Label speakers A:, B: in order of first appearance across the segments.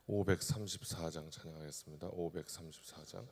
A: 534장 찬양하겠습니다. 534장.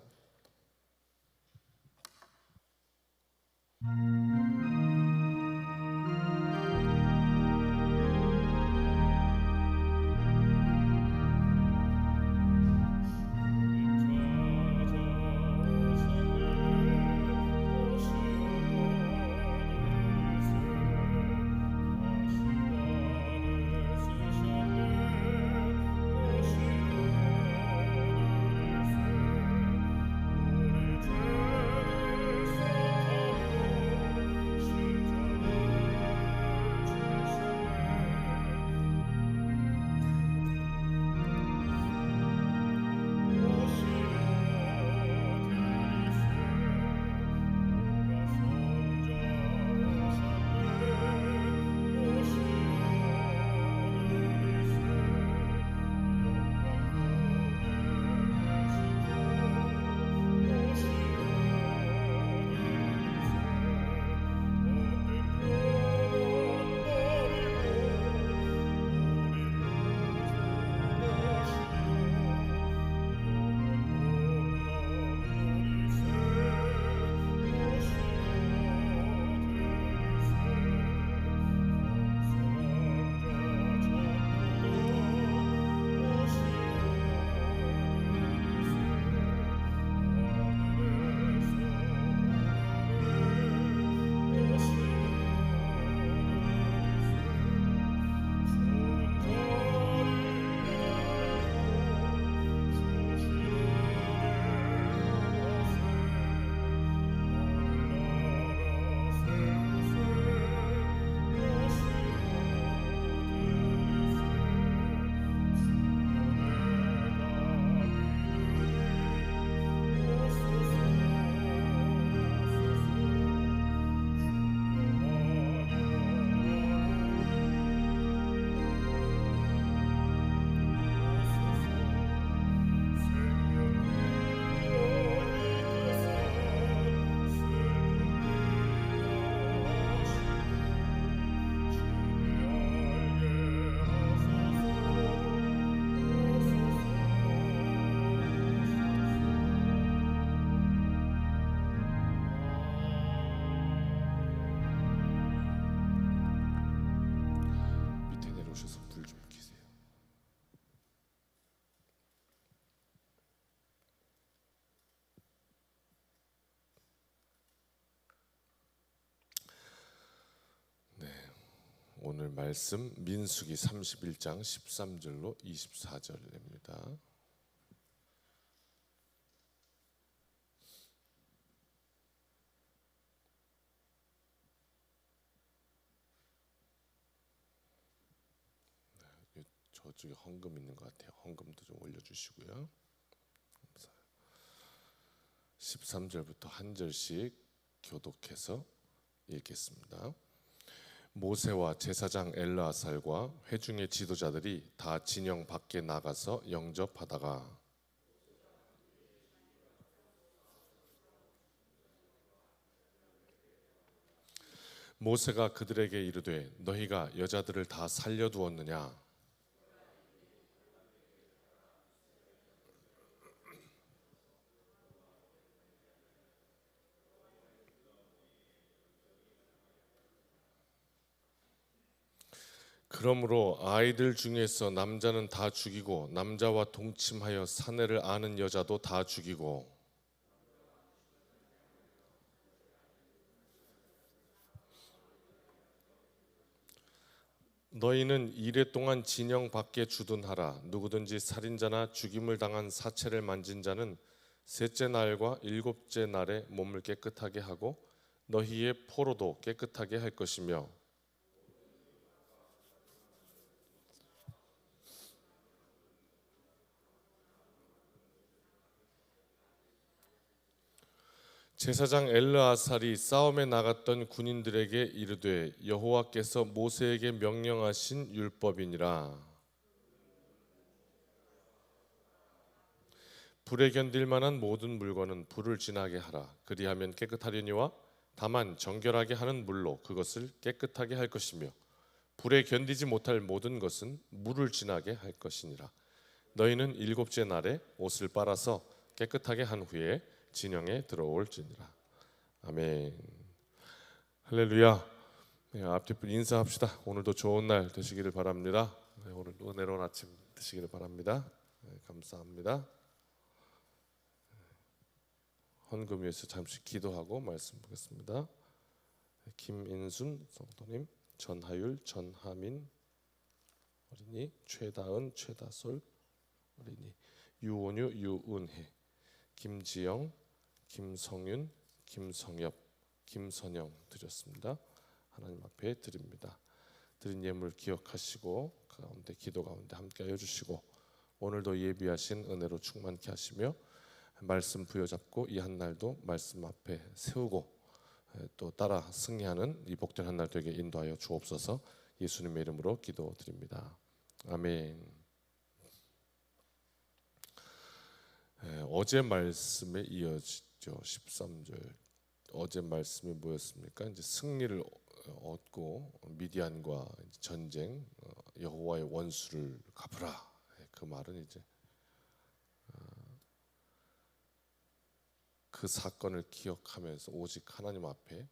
A: 오늘 말씀 민수기 31장 13절로 24절입니다. 저쪽에 헌금 있는 것 같아요. 헌금도 좀 올려주시고요. 13절부터 한 절씩 교독해서 읽겠습니다. 모세와 제사장 엘르아살과 회중의 지도자들이 다 진영 밖에 나가서 영접하다가 모세가 그들에게 이르되 너희가 여자들을 다 살려두었느냐? 그러므로 아이들 중에서 남자는 다 죽이고 남자와 동침하여 사내를 아는 여자도 다 죽이고 너희는 이레 동안 진영 밖에 주둔하라. 누구든지 살인자나 죽임을 당한 사체를 만진 자는 셋째 날과 일곱째 날에 몸을 깨끗하게 하고 너희의 포로도 깨끗하게 할 것이며 제사장 엘르아살이 싸움에 나갔던 군인들에게 이르되 여호와께서 모세에게 명령하신 율법이니라. 불에 견딜 만한 모든 물건은 불을 지나게 하라. 그리하면 깨끗하려니와 다만 정결하게 하는 물로 그것을 깨끗하게 할 것이며 불에 견디지 못할 모든 것은 물을 지나게 할 것이니라. 너희는 일곱째 날에 옷을 빨아서 깨끗하게 한 후에 진영에 들어올지니라. 아멘. 할렐루야. 네, 앞뒤 분 인사합시다. 오늘도 좋은 날 되시기를 바랍니다. 네, 오늘도 은혜로운 아침 되시기를 바랍니다. 네, 감사합니다. 헌금 위해서 잠시 기도하고 말씀 보겠습니다. 김인순 성도님, 전하율, 전하민 어린이, 최다은, 최다솔 어린이, 유온유, 유은혜, 김지영, 김성윤, 김성엽, 김선영 드렸습니다. 하나님 앞에 드립니다. 드린 예물 기억하시고 가운데 기도 가운데 함께하여 주시고 오늘도 예비하신 은혜로 충만케 하시며 말씀 부여잡고 이 한 날도 말씀 앞에 세우고 또 따라 승리하는 이 복된 한 날 되게 인도하여 주옵소서. 예수님의 이름으로 기도드립니다. 아멘. 어제 말씀에 이어지죠. 13절. 어제 말씀이 뭐였습니까? 이제 승리를 얻고 미디안과 전쟁, 여호와의 원수를 갚으라. 그 말은 이제 그 사건을 기억하면서 오직 하나님 앞에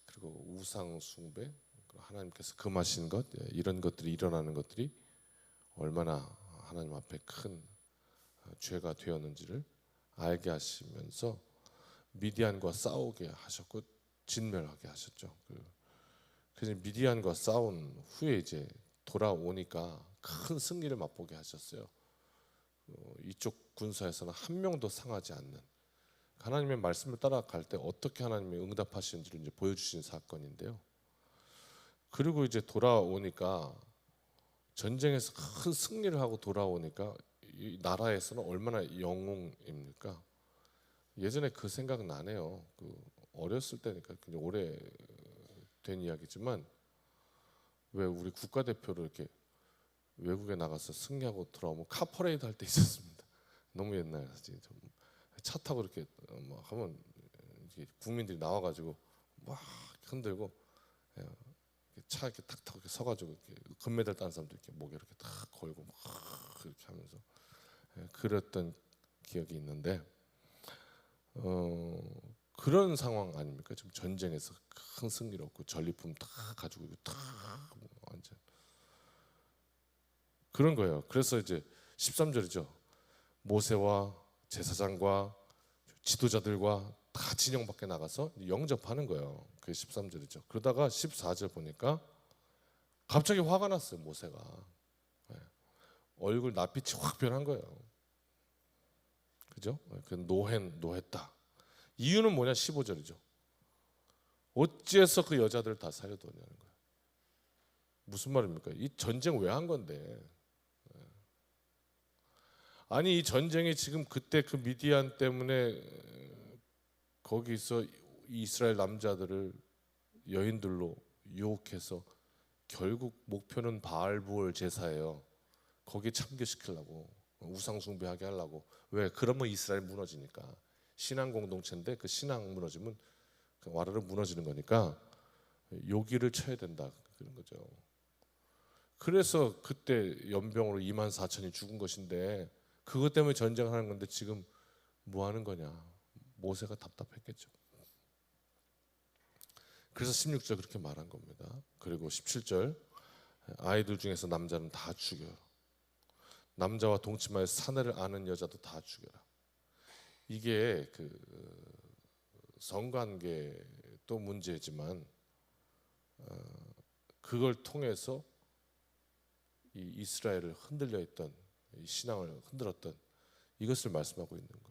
A: 그리고 우상 숭배, 하나님께서 금하신 것 이런 것들이 일어나는 것들이 얼마나 하나님 앞에 큰 죄가 되었는지를 알게 하시면서 미디안과 싸우게 하셨고 진멸하게 하셨죠. 그래서 미디안과 싸운 후에 이제 돌아오니까 큰 승리를 맛보게 하셨어요. 이쪽 군사에서는 한 명도 상하지 않는 하나님의 말씀을 따라갈 때 어떻게 하나님이 응답하시는지를 이제 보여주신 사건인데요. 그리고 이제 돌아오니까 전쟁에서 큰 승리를 하고 돌아오니까 이 나라에서는 얼마나 영웅입니까? 예전에 그 생각 나네요. 어렸을 때니까 굉장히 오래된 이야기지만 왜 우리 국가대표로 이렇게 외국에 나가서 승리하고 돌아오면 카퍼레이드 할 때 있었습니다. 너무 옛날 차 타고 이렇게 하면 국민들이 나와가지고 막 흔들고 차 이렇게 탁 타고 이렇게 서가지고 이렇게 금메달 딴 사람도 이렇게 목에 이렇게 탁 걸고 막 이렇게 하면서 그랬던 기억이 있는데 그런 상황 아닙니까? 지금 전쟁에서 큰 승리를 얻고 전리품 다 가지고 다 완전 그런 거예요. 그래서 이제 13절이죠. 모세와 제사장과 지도자들과 다 진영 밖에 나가서 영접하는 거예요. 그게 13절이죠. 그러다가 14절 보니까 갑자기 화가 났어요. 모세가 얼굴 낯빛이 확 변한 거예요. 그죠? 그 노했다. 이유는 뭐냐? 15절이죠. 어찌해서 그 여자들을 다 살려두냐는 거예요. 무슨 말입니까? 이 전쟁 왜 한 건데? 아니 이 전쟁이 지금 그때 그 미디안 때문에 거기서 이스라엘 남자들을 여인들로 유혹해서 결국 목표는 바알부올 제사예요. 거기에 참교시키려고 우상 숭배하게 하려고. 왜? 그러면 이스라엘 무너지니까. 신앙 공동체인데 그 신앙 무너지면 와르르 무너지는 거니까 요기를 쳐야 된다 그런 거죠. 그래서 그때 연병으로 24,000이 죽은 것인데 그것 때문에 전쟁을 하는 건데 지금 뭐 하는 거냐. 모세가 답답했겠죠. 그래서 16절 그렇게 말한 겁니다. 그리고 17절 아이들 중에서 남자는 다 죽여라. 남자와 동침하여 사내를 아는 여자도 다 죽여라. 이게 그 성관계도 문제지만 그걸 통해서 이 이스라엘을 흔들려 있던 이 신앙을 흔들었던 이것을 말씀하고 있는 거예요.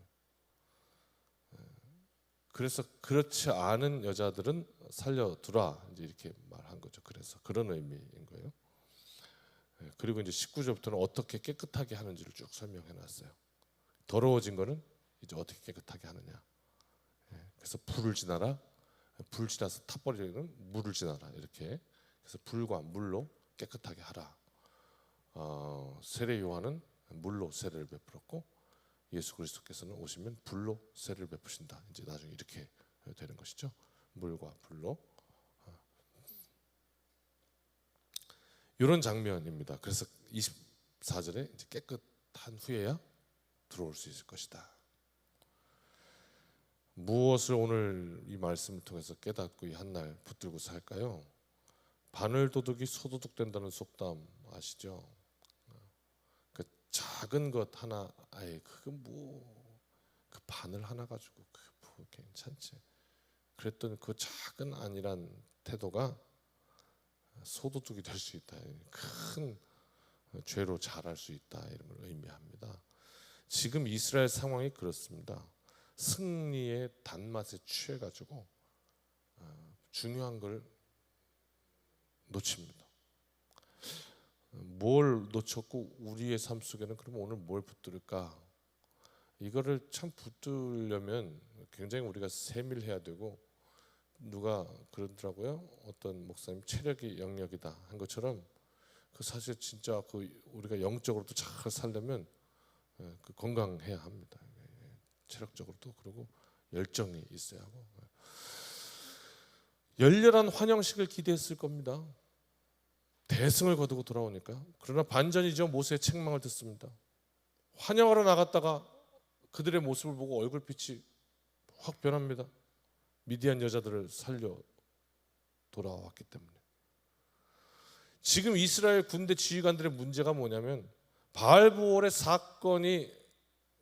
A: 그래서 그렇지 않은 여자들은 살려두라 이제 이렇게 말한 거죠. 그래서 그런 의미인 거예요. 그리고 이제 19절부터는 어떻게 깨끗하게 하는지를 쭉 설명해 놨어요. 더러워진 거는 이제 어떻게 깨끗하게 하느냐. 그래서 불을 지나라. 불 지나서 타버리는 물을 지나라. 이렇게. 그래서 불과 물로 깨끗하게 하라. 세례 요한은 물로 세례를 베풀었고 예수 그리스도께서는 오시면 불로 세례를 베푸신다. 이제 나중에 이렇게 되는 것이죠. 물과 불로. 이런 장면입니다. 그래서 24절에 이제 탄 후에야 들어올 수 있을 것이다. 무엇을 오늘 이 말씀을 통해서 깨닫고 이 한날 붙들고 살까요? 바늘도둑이 소도둑 된다는 속담 아시죠? 그 작은 것 하나, 아예 그거 그 바늘 하나 가지고 뭐 괜찮지. 그랬더니 그 작은 안일한 태도가 소도둑이 될 수 있다. 큰 죄로 자랄 수 있다. 이런 걸 의미합니다. 지금 이스라엘 상황이 그렇습니다. 승리의 단맛에 취해가지고 중요한 걸 놓칩니다. 뭘 놓쳤고 우리의 삶 속에는 그러면 오늘 뭘 붙들을까? 이거를 참 붙들려면 굉장히 우리가 세밀해야 되고, 누가 그러더라고요. 어떤 목사님 체력이 영역이다 한 것처럼 그 사실 진짜 그 우리가 영적으로도 잘 살려면 그 건강해야 합니다. 체력적으로도. 그리고 열정이 있어야 하고, 열렬한 환영식을 기대했을 겁니다. 대승을 거두고 돌아오니까. 그러나 반전이죠. 모세의 책망을 듣습니다. 환영하러 나갔다가 그들의 모습을 보고 얼굴빛이 확 변합니다. 미디안 여자들을 살려 돌아왔기 때문에. 지금 이스라엘 군대 지휘관들의 문제가 뭐냐면 바알부올의 사건이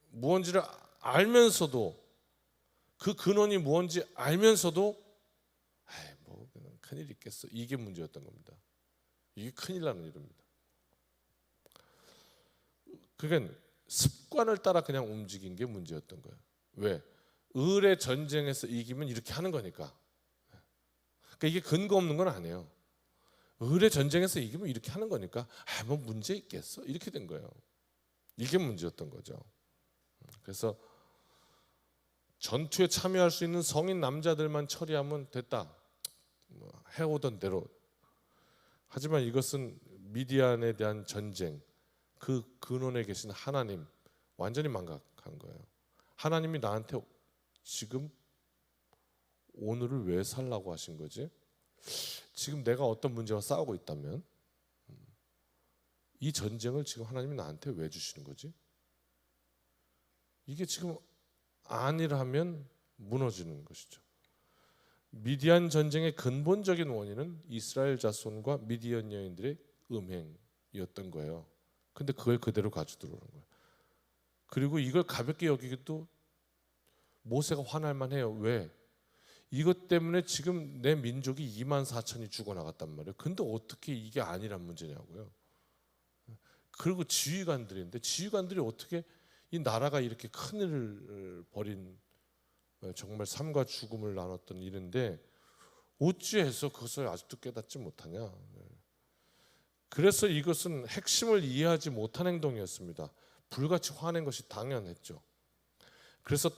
A: 무언지를 알면서도, 그 근원이 무언지 알면서도 뭐 큰일 있겠어, 이게 문제였던 겁니다. 이게 큰일 나는 일입니다. 그러니까 습관을 따라 그냥 움직인 게 문제였던 거예요. 왜? 을의 전쟁에서 이기면 이렇게 하는 거니까. 그러니까 이게 근거 없는 건 아니에요. 을의 전쟁에서 이기면 이렇게 하는 거니까 뭐 문제 있겠어, 이렇게 된 거예요. 이게 문제였던 거죠. 그래서 전투에 참여할 수 있는 성인 남자들만 처리하면 됐다, 해오던 대로. 하지만 이것은 미디안에 대한 전쟁, 그 근원에 계신 하나님 완전히 망각한 거예요. 하나님이 나한테 지금 오늘을 왜 살라고 하신 거지? 지금 내가 어떤 문제와 싸우고 있다면 이 전쟁을 지금 하나님이 나한테 왜 주시는 거지? 이게 지금 아니라면 무너지는 것이죠. 미디안 전쟁의 근본적인 원인은 이스라엘 자손과 미디안 여인들의 음행이었던 거예요. 근데 그걸 그대로 가지고 들어오는 거예요. 그리고 이걸 가볍게 여기기도 모세가 화날 만해요. 왜? 이것 때문에 지금 내 민족이 24,000이 죽어나갔단 말이에요. 근데 어떻게 이게 아니란 문제냐고요. 그리고 지휘관들인데, 지휘관들이 어떻게 이 나라가 이렇게 큰일을 벌인, 정말 삶과 죽음을 나눴던 일인데 어찌해서 그것을 아직도 깨닫지 못하냐. 그래서 이것은 핵심을 이해하지 못한 행동이었습니다. 불같이 화낸 것이 당연했죠. 그래서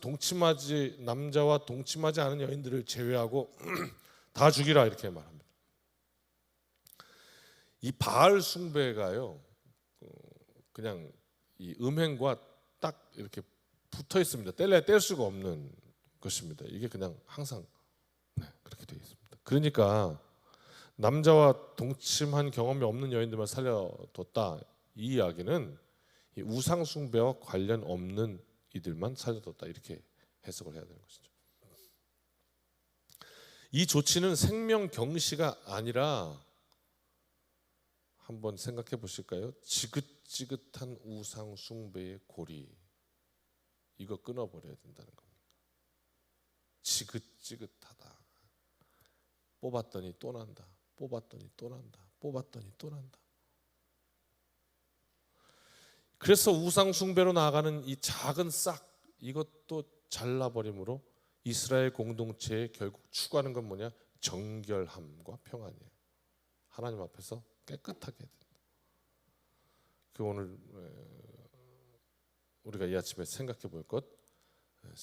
A: 남자와 동침하지 않은 여인들을 제외하고 다 죽이라, 이렇게 말합니다. 이 바알 숭배가요, 그냥 이 음행과 딱 이렇게 붙어 있습니다. 뗄래야 뗄 수가 없는 것입니다. 이게 그냥 항상 그렇게 되어 있습니다. 그러니까 남자와 동침한 경험이 없는 여인들만 살려뒀다, 이 이야기는 이 우상 숭배와 관련 없는 이들만 살려뒀다, 이렇게 해석을 해야 되는 것이죠. 이 조치는 생명 경시가 아니라, 한번 생각해 보실까요? 지긋지긋한 우상 숭배의 고리, 이거 끊어버려야 된다는 겁니다. 지긋지긋하다. 뽑았더니 또 난다. 뽑았더니 또 난다. 뽑았더니 또 난다. 그래서 우상 숭배로 나아가는 이 작은 싹, 이것도 잘라버림으로 이스라엘 공동체에 결국 추구하는 건 뭐냐? 정결함과 평안이에요. 하나님 앞에서 깨끗하게 해야 된다. 그 오늘 우리가 이 아침에 생각해 볼 것,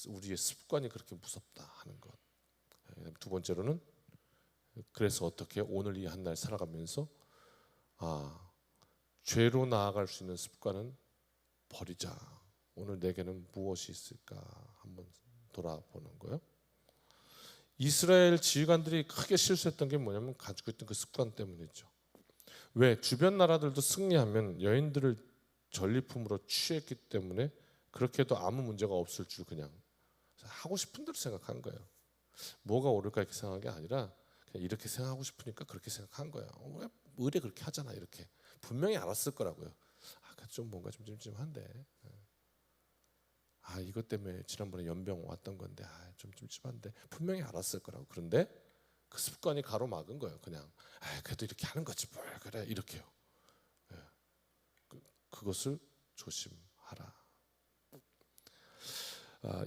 A: 우리의 습관이 그렇게 무섭다 하는 것. 두 번째로는, 그래서 어떻게 오늘 이 한 날 살아가면서 죄로 나아갈 수 있는 습관은 버리자. 오늘 내게는 무엇이 있을까 한번 돌아보는 거예요. 이스라엘 지휘관들이 크게 실수했던 게 뭐냐면 가지고 있던 그 습관 때문이죠. 왜? 주변 나라들도 승리하면 여인들을 전리품으로 취했기 때문에 그렇게 해도 아무 문제가 없을 줄 그냥 하고 싶은 대로 생각한 거예요. 뭐가 옳을까 이렇게 생각한 게 아니라 그냥 이렇게 생각하고 싶으니까 그렇게 생각한 거예요. 왜 의뢰 그렇게 하잖아 이렇게. 분명히 알았을 거라고요. 좀 뭔가 좀 찜찜한데. 이것 때문에 지난번에 연병 왔던 건데 좀 찜찜한데 분명히 알았을 거라고. 그런데 그 습관이 가로막은 거예요. 그냥 그래도 이렇게 하는 거지 뭘 그래 이렇게요. 그것을 조심하라.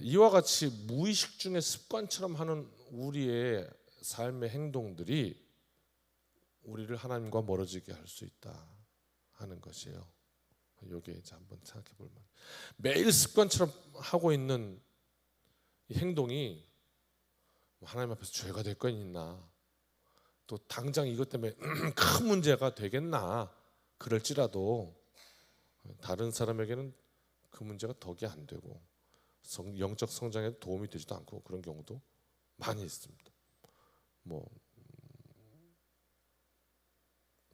A: 이와 같이 무의식 중에 습관처럼 하는 우리의 삶의 행동들이 우리를 하나님과 멀어지게 할 수 있다 하는 것이에요. 여기에 이제 한번 생각해 볼 만. 매일 습관처럼 하고 있는 이 행동이 하나님 앞에서 죄가 될 건 있나? 또 당장 이것 때문에 큰 문제가 되겠나? 그럴지라도 다른 사람에게는 그 문제가 덕이 안 되고 영적 성장에 도움이 되지도 않고 그런 경우도 많이 있습니다.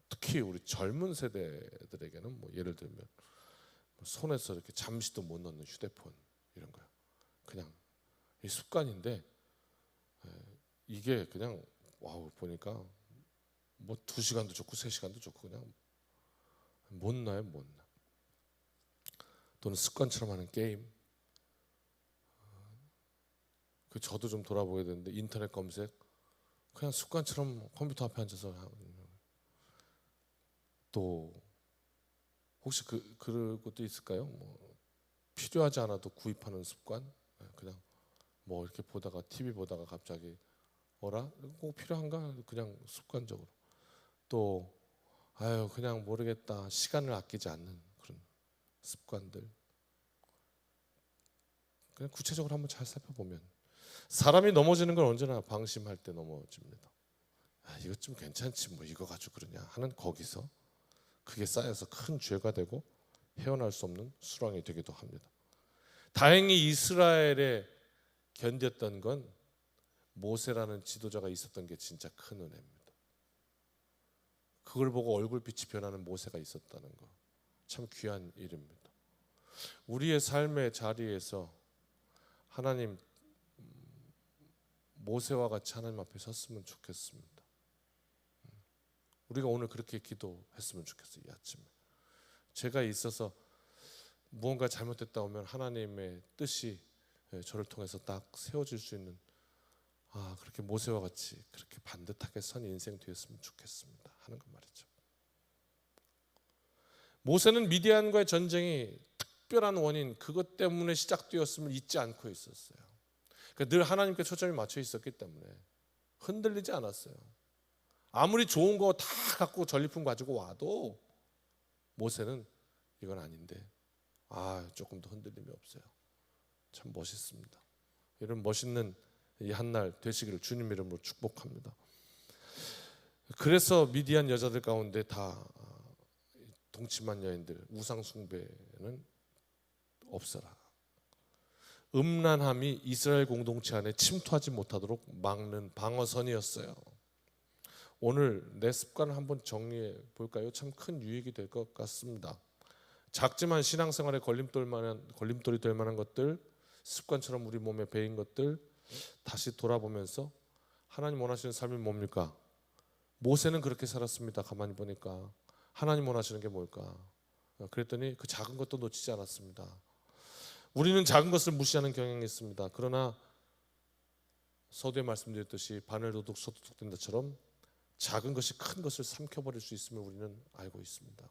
A: 특히 우리 젊은 세대들에게는 예를 들면 손에서 이렇게 잠시도 못 놓는 휴대폰 이런 거요. 그냥 이 습관인데 이게 그냥 보니까 2시간도 좋고 3시간도 좋고 그냥 못 놔요, 못 놔. 또는 습관처럼 하는 게임. 저도 좀 돌아보게 되는데 인터넷 검색 그냥 습관처럼 컴퓨터 앞에 앉아서 또 혹시 그런 것도 있을까요? 필요하지 않아도 구입하는 습관? 그냥 이렇게 보다가 TV 보다가 갑자기 어라? 꼭 필요한가? 그냥 습관적으로 또 그냥 모르겠다 시간을 아끼지 않는 그런 습관들. 그냥 구체적으로 한번 잘 살펴보면 사람이 넘어지는 건 언제나 방심할 때 넘어집니다. 이것 좀 괜찮지 이거 가지고 그러냐 하는 거기서 그게 쌓여서 큰 죄가 되고 헤어날 수 없는 수렁이 되기도 합니다. 다행히 이스라엘에 견뎠던 건 모세라는 지도자가 있었던 게 진짜 큰 은혜입니다. 그걸 보고 얼굴빛이 변하는 모세가 있었다는 거 참 귀한 일입니다. 우리의 삶의 자리에서 하나님 모세와 같이 하나님 앞에 섰으면 좋겠습니다. 우리가 오늘 그렇게 기도했으면 좋겠어요. 이 아침에 제가 있어서 무언가 잘못됐다 오면 하나님의 뜻이 저를 통해서 딱 세워질 수 있는 그렇게 모세와 같이 그렇게 반듯하게 선 인생 되었으면 좋겠습니다 하는 것 말이죠. 모세는 미디안과의 전쟁이 특별한 원인 그것 때문에 시작되었음을 잊지 않고 있었어요. 늘 하나님께 초점이 맞춰 있었기 때문에 흔들리지 않았어요. 아무리 좋은 거 다 갖고 전리품 가지고 와도 모세는 이건 아닌데 조금 더 흔들림이 없어요. 참 멋있습니다. 이런 멋있는 이 한날 되시기를 주님 이름으로 축복합니다. 그래서 미디안 여자들 가운데 다 동치만 여인들 우상 숭배는 없어라. 음란함이 이스라엘 공동체 안에 침투하지 못하도록 막는 방어선이었어요. 오늘 내 습관을 한번 정리해 볼까요? 참 큰 유익이 될 것 같습니다. 작지만 신앙생활에 걸림돌이 될 만한 것들, 습관처럼 우리 몸에 배인 것들 다시 돌아보면서 하나님 원하시는 삶이 뭡니까? 모세는 그렇게 살았습니다. 가만히 보니까 하나님 원하시는 게 뭘까? 그랬더니 그 작은 것도 놓치지 않았습니다. 우리는 작은 것을 무시하는 경향이 있습니다. 그러나 서두에 말씀드렸듯이 바늘도둑 소도둑된다처럼 작은 것이 큰 것을 삼켜버릴 수 있음을 우리는 알고 있습니다.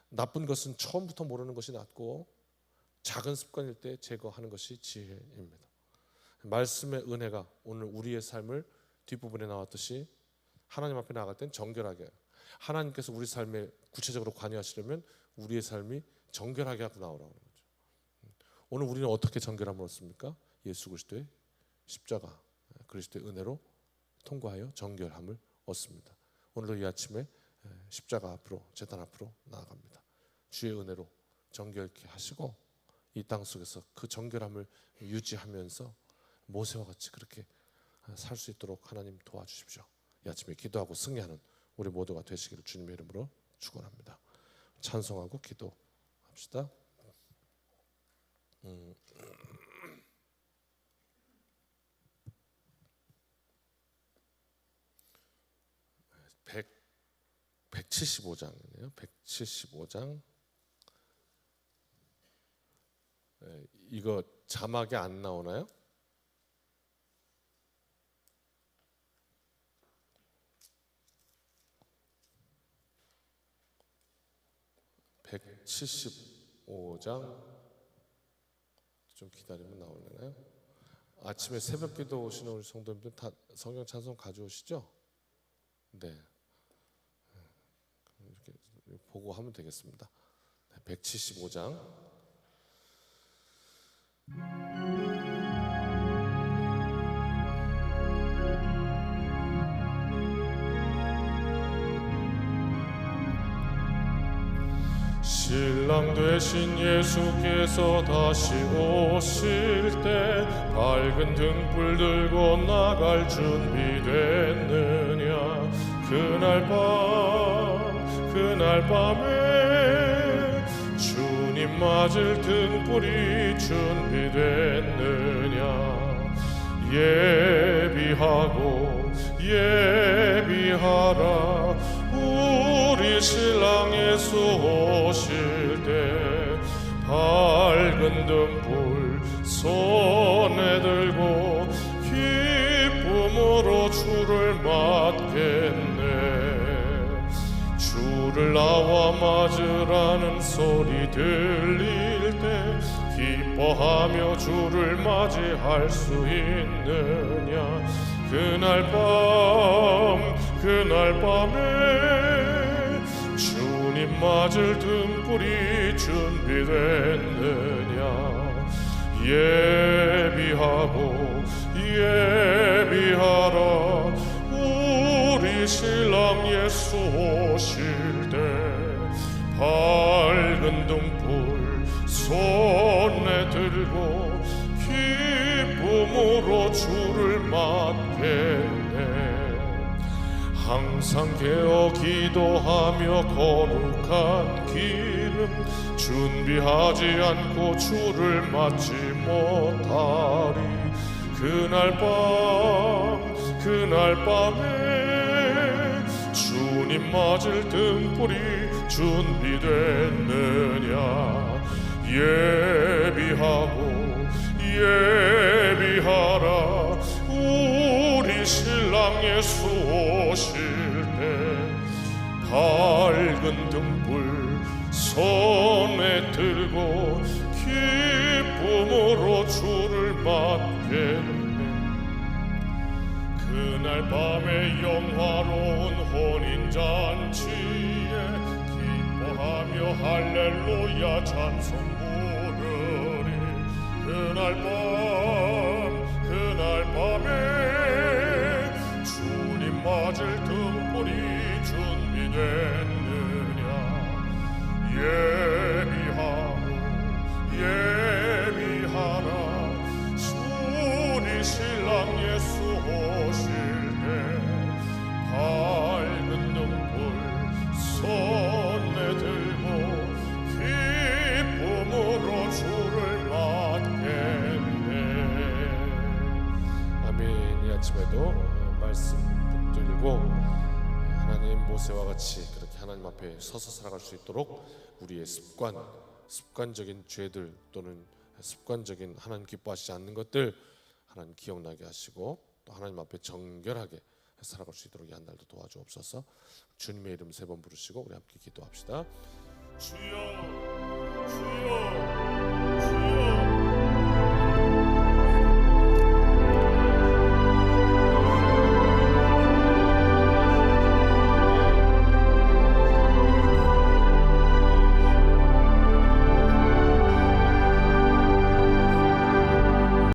A: 나쁜 것은 처음부터 모르는 것이 낫고 작은 습관일 때 제거하는 것이 지혜입니다. 말씀의 은혜가 오늘 우리의 삶을 뒷부분에 나왔듯이 하나님 앞에 나갈 땐 정결하게 하나님께서 우리 삶에 구체적으로 관여하시려면 우리의 삶이 정결하게 하고 나오라는 거죠. 오늘 우리는 어떻게 정결함을 얻습니까? 예수 그리스도의 십자가 그리스도의 은혜로 통과하여 정결함을 얻습니다. 오늘도 이 아침에 십자가 앞으로 제단 앞으로 나아갑니다. 주의 은혜로 정결케 하시고 이 땅 속에서 그 정결함을 유지하면서 모세와 같이 그렇게 살 수 있도록 하나님 도와주십시오. 이 아침에 기도하고 승리하는 우리 모두가 되시기를 주님의 이름으로 축원합니다. 찬송하고 기도합시다. 기도합시다. 175장이네요. 175장. 이거 자막에 안 나오나요? (175장) 좀 기다리면 나오려나요? 아침에 새벽기도 오시는 우리 성도님들 다 성경 찬송 가져오시죠? 네, 이렇게 보고 하면 되겠습니다. 175장. 신랑 되신 예수께서 다시 오실 때 밝은 등불 들고 나갈 준비됐느냐. 그날 밤에 주님 맞을 등불이 준비됐느냐. 예비하라. 우리 신랑 예수 오실 때 밝은 등불 손에 들고 기쁨으로 주를 맞겠네. 주를 나와 맞으라는 소리 들릴 때 기뻐하며 주를 맞이할 수 있느냐. 그날 밤에 주님 맞을 등불이 준비됐느냐. 예비하라. 우리 신랑 예수 오실 때 밝은 등불 손에 들고 기쁨으로 주를 맞겠네. 항상 깨어 기도하며 거룩한 기름 준비하지 않고 주를 맞지 못하리. 그날 밤에 주님 맞을 등불이 준비됐느냐. 예비하라. 우리 신랑 예수 오실 때 밝은 등불 손에 들고 기쁨으로 주를 맞겠네. 그날 밤에 영화로운 혼인잔치에 기뻐하며 할렐루야 찬송 부르리. 그날 밤에 주님 맞을 등불이 준비됐느냐. 예비하라. 우리 신랑 예수 오실 때 밝은 등불 손에 들고 기쁨으로 주를 맞겠네. 아멘. 이 아침에도 말씀 붙들고 하나님 모세와 같이 그렇게 하나님 앞에 서서 살아갈 수 있도록 우리의 습관적인 죄들 또는 습관적인 하나님 기뻐하시지 않는 것들 하나님 기억나게 하시고 또 하나님 앞에 정결하게 살아갈 수 있도록 이 한 달도 도와주옵소서. 주님의 이름 3번 부르시고 우리 함께 기도합시다. 주여 주여